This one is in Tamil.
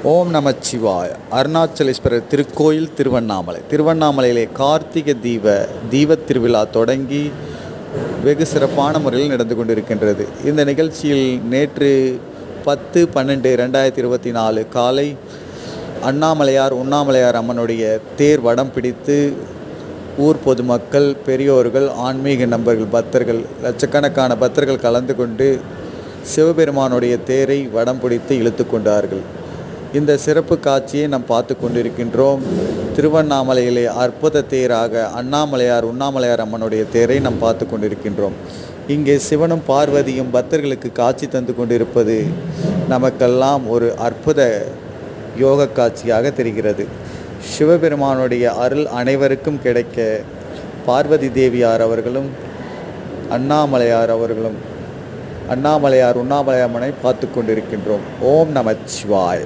ஓம் நமச்சிவாய. அருணாச்சலேஸ்வரர் திருக்கோயில் திருவண்ணாமலை. திருவண்ணாமலையிலே கார்த்திகை தீபத் திருவிழா தொடங்கி வெகு சிறப்பான முறையில் நடந்து கொண்டிருக்கின்றது. இந்த நிகழ்ச்சியில் நேற்று 10/12/2024 காலை உண்ணாமலையார் அம்மனுடைய தேர் வடம் பிடித்து ஊர் பொதுமக்கள், பெரியோர்கள், ஆன்மீக நண்பர்கள், பக்தர்கள், லட்சக்கணக்கான பக்தர்கள் கலந்து கொண்டு சிவபெருமானுடைய தேரை வடம் பிடித்து இழுத்து கொண்டார்கள். இந்த சிறப்பு காட்சியை நாம் பார்த்து கொண்டிருக்கின்றோம். திருவண்ணாமலையிலே அற்புத தேராக உண்ணாமலையார் அம்மனுடைய தேரை நாம் பார்த்து கொண்டிருக்கின்றோம். இங்கே சிவனும் பார்வதியும் பக்தர்களுக்கு காட்சி தந்து கொண்டிருப்பது நமக்கெல்லாம் ஒரு அற்புத யோக காட்சியாக தெரிகிறது. சிவபெருமானுடைய அருள் அனைவருக்கும் கிடைக்க பார்வதி தேவியார் அவர்களும் உண்ணாமலையார் அம்மனை பார்த்து கொண்டிருக்கின்றோம். ஓம் நமச்சிவாய.